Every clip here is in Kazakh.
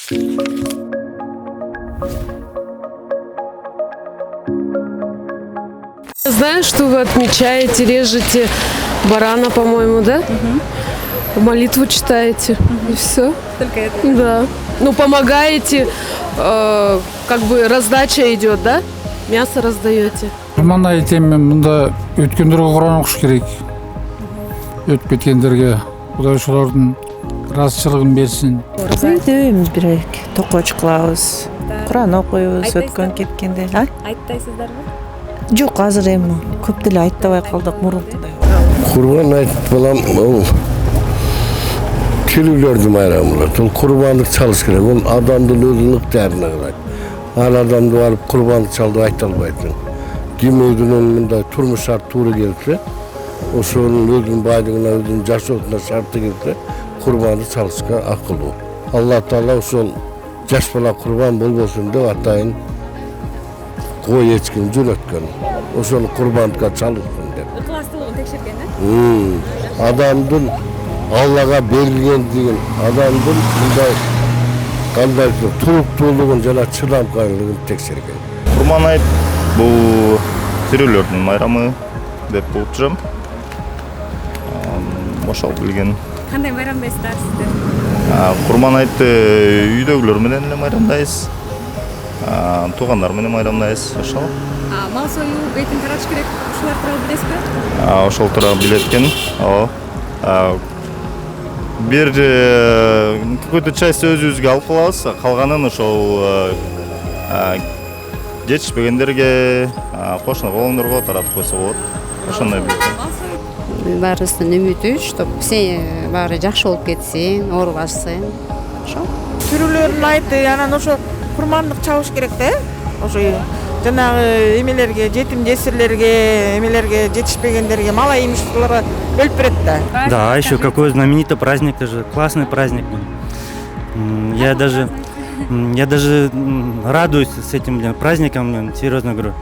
Знаю, что вы отмечаете, режете барана, по-моему, да? Молитву читаете, и все. Только это? Да. Ну, помогаете, как бы раздача идет, да? Мясо раздаете. Құрман айтем, мен мұнда өткендерге Құран оқыш керек. Өтіп кеткендерге Құдай солардың разышылығын берсін. Үйдеміз бірек, тоқоч қылабыз, Құран оқойбыз өткен кеткенде. Айттайсыздар ма? Жоқ, азыр эми көп деле айттабай калдык мурункудай. Kurban aytıp balam o Çürülürdü bayramlar. Tol kurbanlık çalış gerek. Onun adamdın özünlük değerine kadar. Hala adamdı alıp kurbanlık çaldı aytalbaydın. Kim öldüğünün önünde turmuş şart tuğru gelirse, o sorunun öldüğünün baydığına, öldüğünün yaşotuna şartı gelirse, kurbanlık çalışka akıllı. Allah Teala o sol yaş bala kurban bol olsun de atayın koy etkin, cüretken. O sol kurbanlıkka çalışsın de. Ықыластылығын текшергені? Adamdın Allah'a berilgen deyin, adamdın bunday qanday turuqtuluğun jana çırlamqanlığын tekşerген. Құрман айт бұл тірелердің майрамы деп болып жүрем. Ошол білген. Қандай майрамдайсыздар сіздер? Құрман айтты үйдегілер менен эле майрамдайбыз. Туғандар менен майрамдайбыз. Ошол. Мал сою, бейтин караш керек, ушулар тууралуу билесиз бе? Ошол тууралуу билет экен. Бир какой-то часть өзүбүзгө алып калабыз, калганын ошол жетишпегендерге, кошуна болгондорго таратып койсо болот. Ошондой билет. Баарыбыздын үмүтү, чтоб все баары жакшы болуп кетсин, оорубашсын. Ошол. Түрүлөрүн айтты, анан ошо курмандык чабыш керек да. Ошо жанагы эмелерге, жетим жесирлерге, эмелерге жетишпегендерге, мала имуществолорго бөлүп берет да. Да, еще какой знаменитый праздник, тоже классный праздник. Я даже радуюсь с этим праздником, серьезно говорю.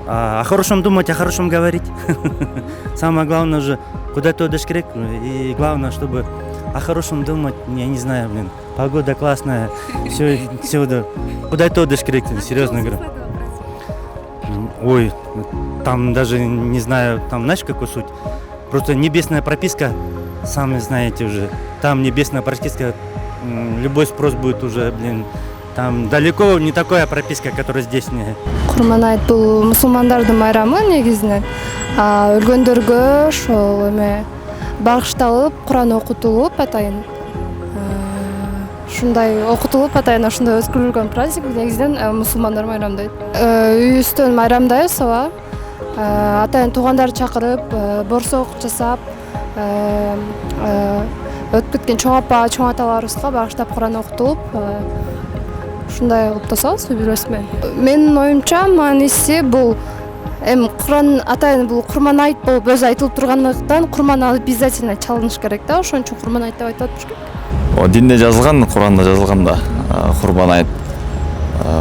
О хорошем думать, о хорошем говорить. Самое главное же, куда-то одешь керек, и главное, чтобы о хорошем думать, я не знаю, погода классная, все, да. Куда-то одешь керек, серьезно говорю. Ой, там даже не знаю, там знаешь какую суть? Просто небесная прописка, сами знаете уже. Там небесная прописка, любой спрос будет уже, там далеко не такая прописка, которая здесь не. Құрман айт бул мусулмандардын майрамы негизинен. Өлгөндөргө ошол эме багышталып, Куран окутулуп атайын. Ушундай окутулуп атайын ошондой өткөрүлгөн праздник негизинен мусулмандар майрамдайт. Үйүбүздөн майрамдайбыз, ооба. Атайын туугандар чакырып, борсок жасап, өтүп кеткен чоң апа, чоң аталарыбызга багыштап Куран окутулуп, ушундай кылып тособуз үй-бүлөбүз менен. Менин оюмча мааниси бул Куран атайын бул Курман айт болуп өзү айтылып тургандыктан Курман обязательно чалыныш керек да, ошон үчүн Курман айт деп айтып атыш керек. Динде жазылган, Куранда жазылган да Курбан айт.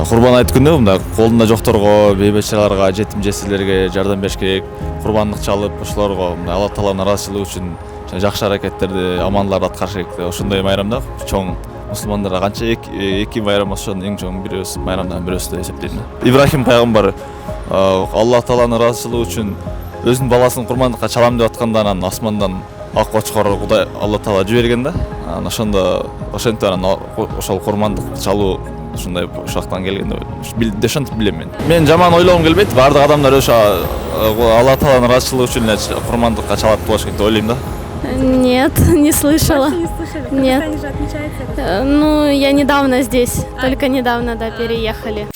Курбан айт күнү мындай колунда жокторго, бейбечаларга, жетим жесирлерге жардам бериш керек. Курбандык чалып, ошолорго Алла Тааланын ыраазычылыгы үчүн жакшы аракеттерди, амалдарды аткарыш керек. Ошондой майрамда чоң мусулмандарга канча эки майрам ошонун эң чоң бирөөсү, майрамдын бирөөсү деп эсептейм. Ибрахим пайгамбар Алла Тааланын ыраазычылыгы үчүн өзүнүн баласын курмандыкка чалам деп атканда анан асмандан ак кочкор Кудай Алла Таала жиберген да. Ошондо ошентип анан ошол курмандык чалуу ушундай ушактан келген деп ошентип билем мен. Мен жаман ойлогум келбейт. Бардык адамдар ошо Алла Тааланын ыраазычылыгы үчүн эле курмандыкка чалат болуш керек деп ойлойм да. Нет, не слышала. Не слышали? Нет. Они же отмечаются. Я недавно здесь, только недавно, да, переехали.